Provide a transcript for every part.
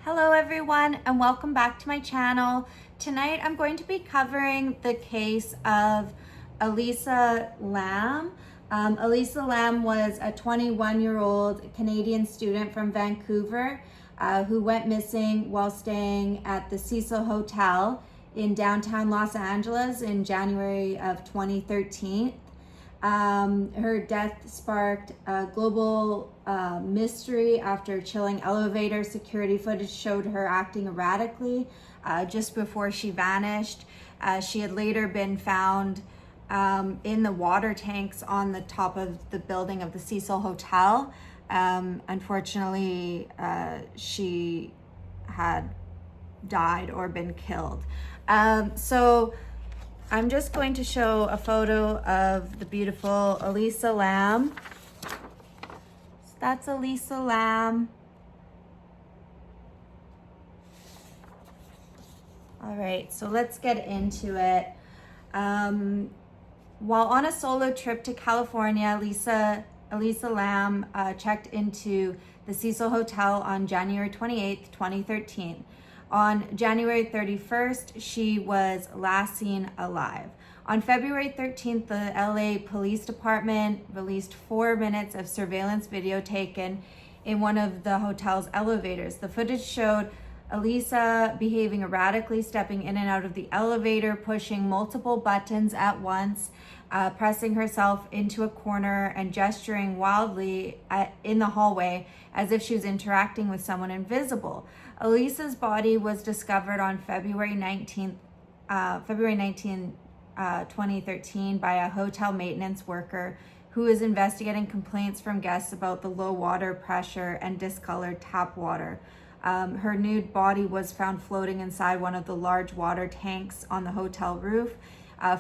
Hello everyone and welcome back to my channel. Tonight I'm going to be covering the case of Elisa Lam. Elisa Lam was a 21-year-old Canadian student from Vancouver who went missing while staying at the Cecil Hotel in downtown Los Angeles in January of 2013. Her death sparked a global mystery after chilling elevator security footage showed her acting erratically just before she vanished. She had later been found in the water tanks on the top of the building of the Cecil Hotel. Unfortunately, she had died or been killed. So I'm just going to show a photo of the beautiful Elisa Lam. So that's Elisa Lam. All right, so let's get into it. While on a solo trip to California, Elisa Lam checked into the Cecil Hotel on January 28th, 2013. On January 31st, she was last seen alive. On February 13th, the LA Police Department released 4 minutes of surveillance video taken in one of the hotel's elevators. The footage showed Elisa behaving erratically, stepping in and out of the elevator, pushing multiple buttons at once, pressing herself into a corner and gesturing wildly in the hallway as if she was interacting with someone invisible. Elisa's body was discovered on February 19, 2013 by a hotel maintenance worker who is investigating complaints from guests about the low water pressure and discolored tap water. Her nude body was found floating inside one of the large water tanks on the hotel roof.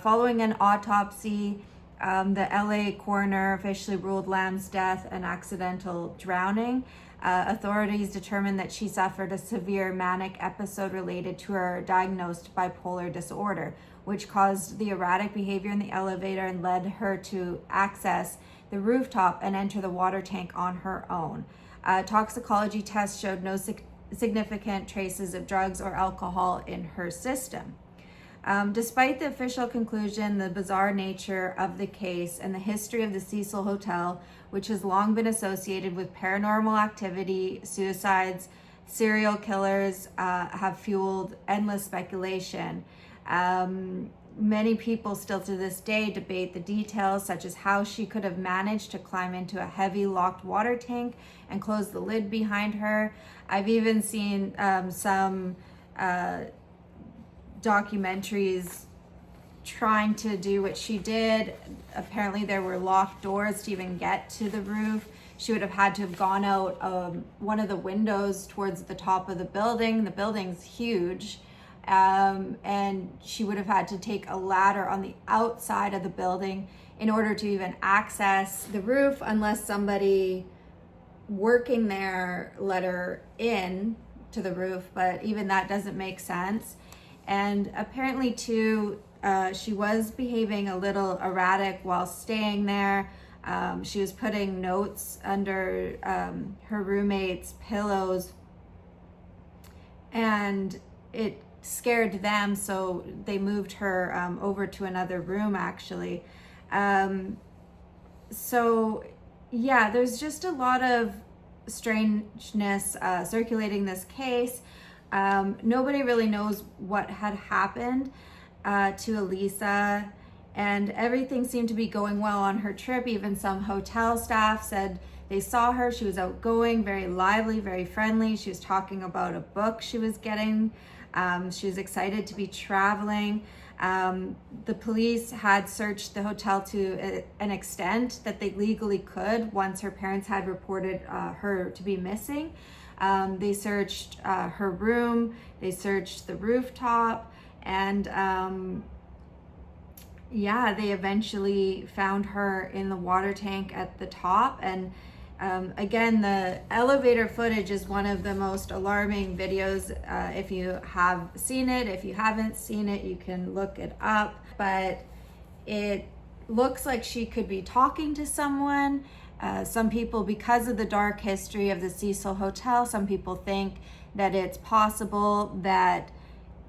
Following an autopsy, the LA coroner officially ruled Lam's death an accidental drowning. Authorities determined that she suffered a severe manic episode related to her diagnosed bipolar disorder, which caused the erratic behavior in the elevator and led her to access the rooftop and enter the water tank on her own. Toxicology tests showed no significant traces of drugs or alcohol in her system. Despite the official conclusion, the bizarre nature of the case and the history of the Cecil Hotel, which has long been associated with paranormal activity, suicides, serial killers, have fueled endless speculation. Many people still to this day debate the details, such as how she could have managed to climb into a heavy locked water tank and close the lid behind her. I've even seen some documentaries trying to do what she did. Apparently there were locked doors to even get to the roof. She would have had to have gone out one of the windows towards the top of the building. The building's huge. And she would have had to take a ladder on the outside of the building in order to even access the roof, unless somebody working there let her in to the roof, but even that doesn't make sense. And apparently too, she was behaving a little erratic while staying there. She was putting notes under her roommate's pillows, and it scared them, so they moved her over to another room actually. So yeah, there's just a lot of strangeness circulating this case. Nobody really knows what had happened to Elisa, and everything seemed to be going well on her trip. Even some hotel staff said they saw her. She was outgoing, very lively, very friendly. She was talking about a book she was getting. She was excited to be traveling. The police had searched the hotel to an extent that they legally could once her parents had reported her to be missing. They searched her room, they searched the rooftop, and they eventually found her in the water tank at the top. And again, the elevator footage is one of the most alarming videos. If you have seen it, if you haven't seen it, you can look it up. But it looks like she could be talking to someone. Some people, because of the dark history of the Cecil Hotel, some people think that it's possible that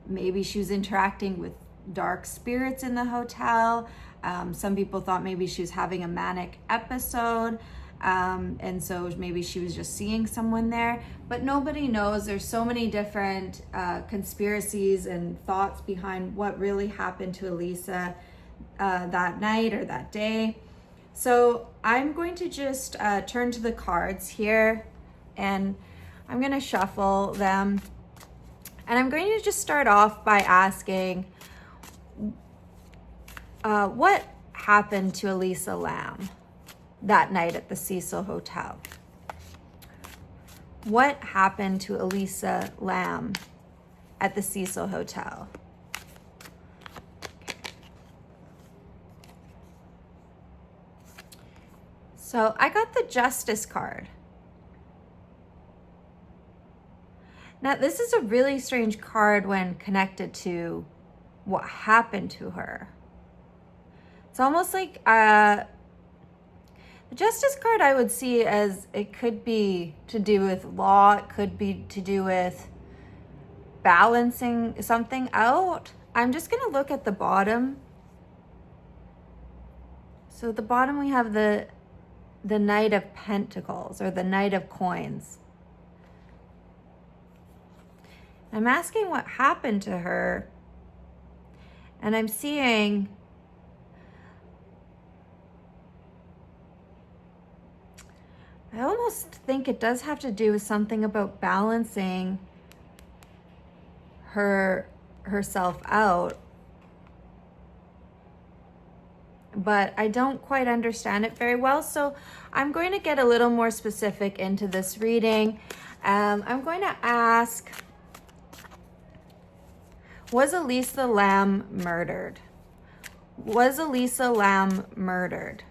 maybe she was interacting with dark spirits in the hotel. Some people thought maybe she was having a manic episode. And so maybe she was just seeing someone there, but nobody knows. There's so many different conspiracies and thoughts behind what really happened to Elisa that night or that day. So I'm going to just turn to the cards here, and I'm going to shuffle them. And I'm going to just start off by asking, what happened to Elisa Lam that night at the Cecil Hotel? What happened to Elisa Lam at the Cecil Hotel? So I got the Justice card. Now, this is a really strange card when connected to what happened to her. It's almost like the Justice card I would see as it could be to do with law. It could be to do with balancing something out. I'm just going to look at the bottom. So at the bottom we have the Knight of Pentacles, or the Knight of Coins. I'm asking what happened to her, and I'm seeing I almost think it does have to do with something about balancing herself out, but I don't quite understand it very well. So I'm going to get a little more specific into this reading. I'm going to ask, was Elisa Lam murdered? Was Elisa Lam murdered?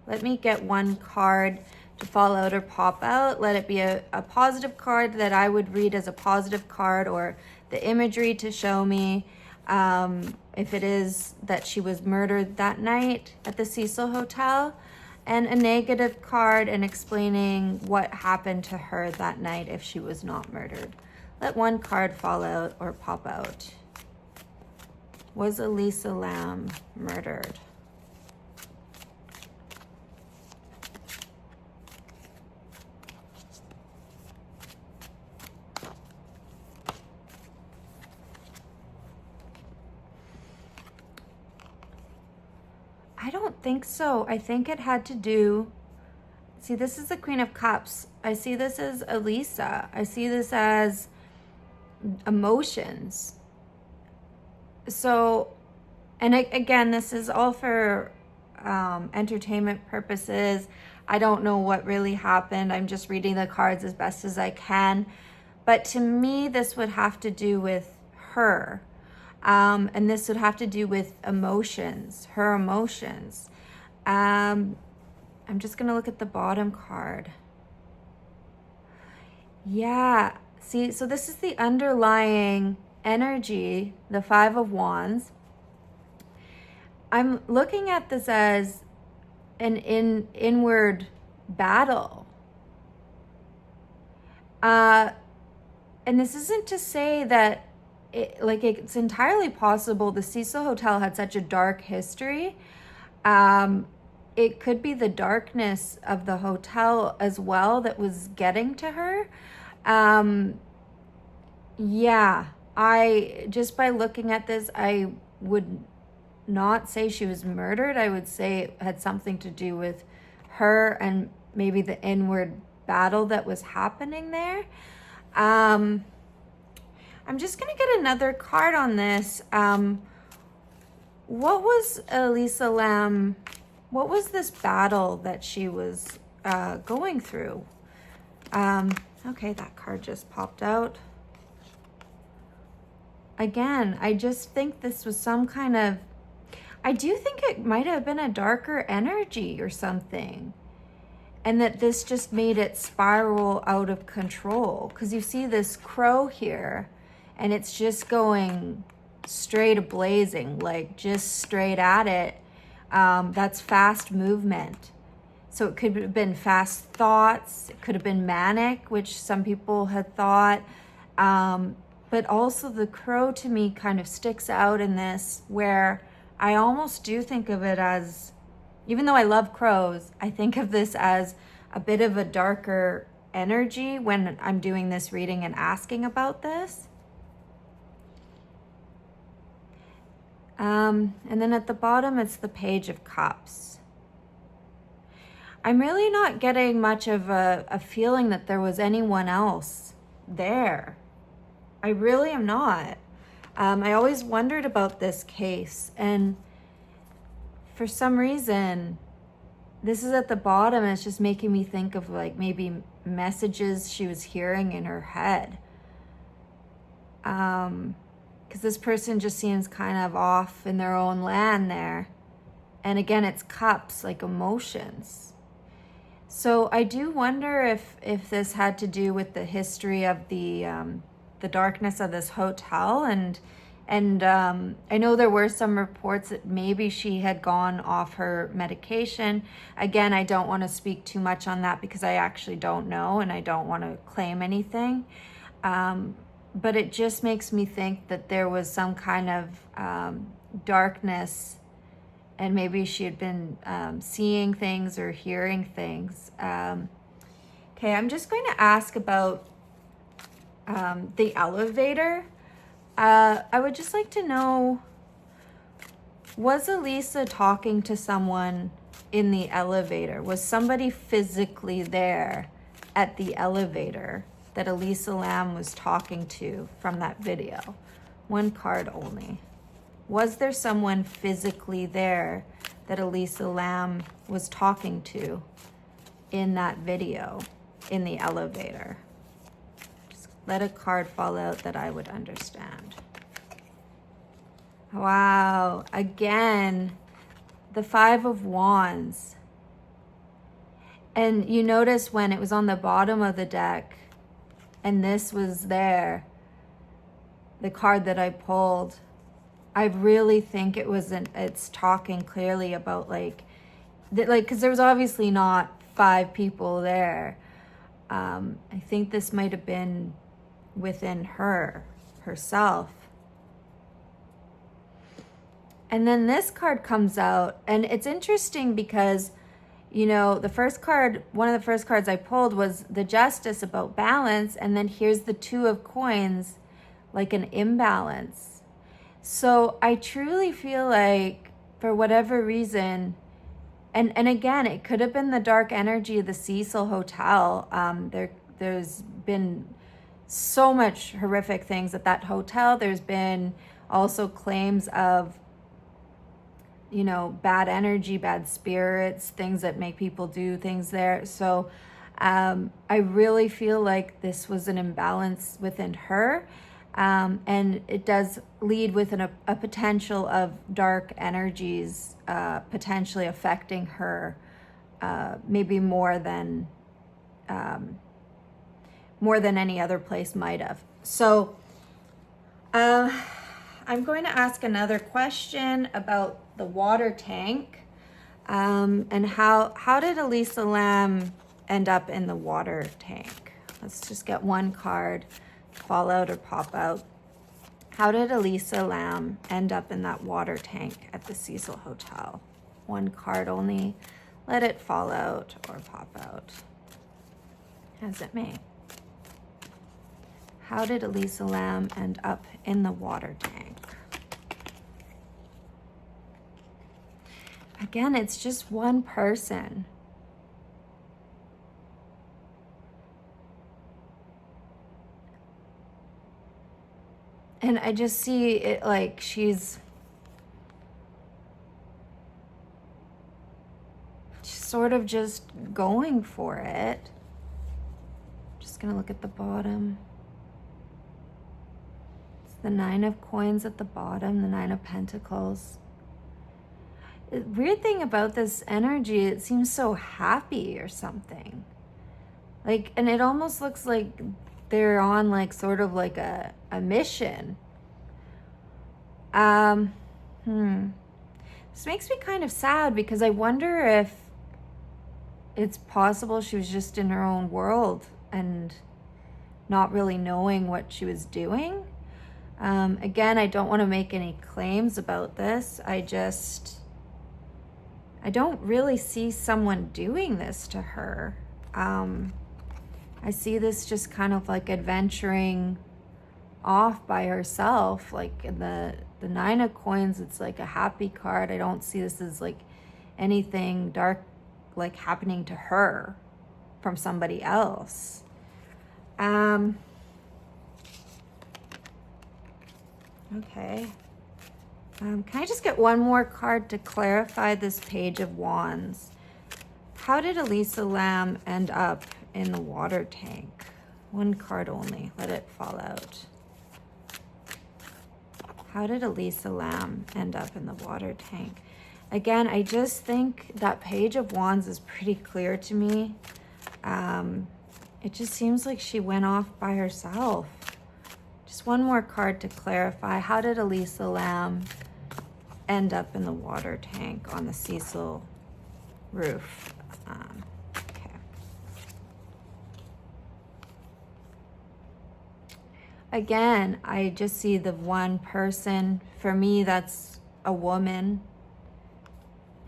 Let me get one card to fall out or pop out. Let it be a positive card that I would read as a positive card, or the imagery to show me if it is that she was murdered that night at the Cecil Hotel, and a negative card and explaining what happened to her that night if she was not murdered. Let one card fall out or pop out. Was Elisa Lam murdered? I don't think so. I think it had to do, see, this is the Queen of Cups. I see this as Elisa. I see this as emotions. So, and again, this is all for entertainment purposes. I don't know what really happened. I'm just reading the cards as best as I can. But to me, this would have to do with her. And this would have to do with emotions, her emotions. I'm just going to look at the bottom card. Yeah, see, so this is the underlying energy, the Five of Wands. I'm looking at this as an inward battle. And this isn't to say that it's entirely possible the Cecil Hotel had such a dark history. It could be the darkness of the hotel as well that was getting to her. Yeah, just by looking at this, I would not say she was murdered. I would say it had something to do with her and maybe the inward battle that was happening there. I'm just going to get another card on this. What was Elisa Lam, what was this battle that she was going through? Okay, that card just popped out. Again, I just think this was some kind of, I do think it might have been a darker energy or something. And that this just made it spiral out of control. Because you see this crow here, and it's just going straight blazing, like just straight at it. That's fast movement. So it could have been fast thoughts. It could have been manic, which some people had thought. But also the crow to me kind of sticks out in this, where I almost do think of it as, even though I love crows, I think of this as a bit of a darker energy when I'm doing this reading and asking about this. And then at the bottom, it's the Page of Cups. I'm really not getting much of a feeling that there was anyone else there. I really am not. I always wondered about this case, and for some reason, this is at the bottom, and it's just making me think of like maybe messages she was hearing in her head. Because this person just seems kind of off in their own land there. And again, it's cups, like emotions. So I do wonder if this had to do with the history of the darkness of this hotel, and I know there were some reports that maybe she had gone off her medication. Again, I don't want to speak too much on that because I actually don't know, and I don't want to claim anything. But it just makes me think that there was some kind of darkness, and maybe she had been seeing things or hearing things. Okay, I'm just going to ask about the elevator. I would just like to know, was Elisa talking to someone in the elevator? Was somebody physically there at the elevator that Elisa Lam was talking to from that video? One card only. Was there someone physically there that Elisa Lam was talking to in that video in the elevator? Just let a card fall out that I would understand. Wow, again, the Five of Wands. And you notice when it was on the bottom of the deck and this was there, the card that I pulled, I really think it's talking clearly about because there was obviously not 5 people there. I think this might have been within herself. And then this card comes out, and it's interesting because, one of the first cards I pulled was the Justice, about balance, and then here's the Two of Coins, like an imbalance. So I truly feel like, for whatever reason, and again, it could have been the dark energy of the Cecil Hotel. There's been so much horrific things at that hotel. There's been also claims of, bad energy, bad spirits, things that make people do things there. So I really feel like this was an imbalance within her. And it does lead with a potential of dark energies potentially affecting her, maybe more than any other place might have. So I'm going to ask another question about the water tank, and how did Elisa Lam end up in the water tank? Let's just get one card fall out or pop out. How did Elisa Lam end up in that water tank at the Cecil Hotel? One card only. Let it fall out or pop out, as it may. How did Elisa Lam end up in the water tank? Again, it's just one person. And I just see it like she's sort of just going for it. Just gonna look at the bottom. It's the Nine of Coins at the bottom, the Nine of Pentacles. The weird thing about this energy, it seems so happy or something. And it almost looks like they're on sort of like a mission. This makes me kind of sad because I wonder if it's possible she was just in her own world and not really knowing what she was doing. Again, I don't want to make any claims about this. I don't really see someone doing this to her. I see this just kind of like adventuring off by herself. Like in the Nine of Coins, it's like a happy card. I don't see this as like anything dark like happening to her from somebody else. Okay. Can I just get one more card to clarify this Page of Wands? How did Elisa Lam end up in the water tank? One card only. Let it fall out. How did Elisa Lam end up in the water tank? Again, I just think that Page of Wands is pretty clear to me. It just seems like she went off by herself. Just one more card to clarify. How did Elisa Lam end up in the water tank on the Cecil roof? Okay. Again, I just see the one person. For me, that's a woman.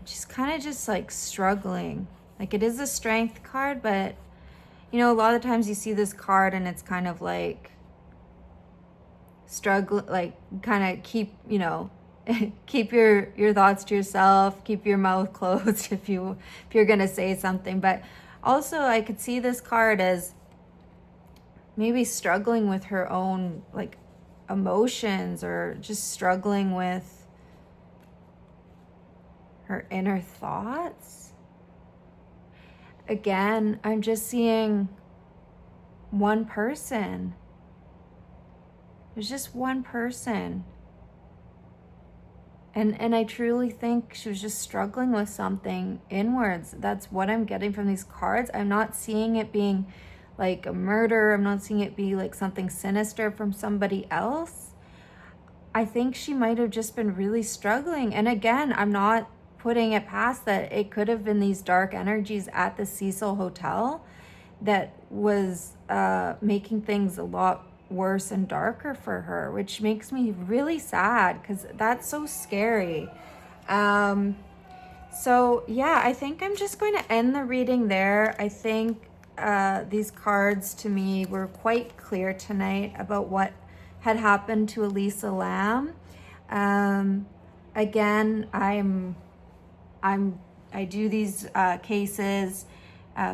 She's kind of just like struggling. Like, it is a strength card, but you know, a lot of times you see this card and it's kind of like struggle, like kind of keep, you know, keep your thoughts to yourself, keep your mouth closed if you're gonna say something. But also I could see this card as maybe struggling with her own like emotions, or just struggling with her inner thoughts. Again, I'm just seeing one person. There's just one person. And I truly think she was just struggling with something inwards. That's what I'm getting from these cards. I'm not seeing it being like a murder. I'm not seeing it be like something sinister from somebody else. I think she might have just been really struggling. And again, I'm not putting it past that it could have been these dark energies at the Cecil Hotel that was making things a lot worse and darker for her, which makes me really sad because that's so scary. So yeah, I think I'm just going to end the reading there. I think these cards to me were quite clear tonight about what had happened to Elisa Lam. Again, I do these cases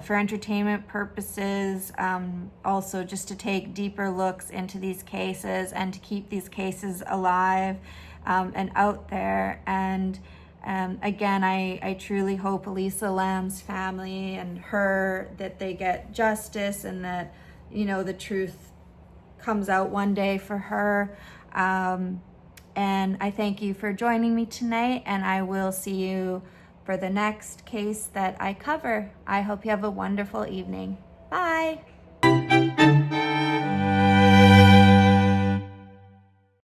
for entertainment purposes, also just to take deeper looks into these cases and to keep these cases alive and out there. And again, I truly hope Elisa Lam's family and her, that they get justice and that, you know, the truth comes out one day for her. And I thank you for joining me tonight, and I will see you for the next case that I cover. I hope you have a wonderful evening. Bye.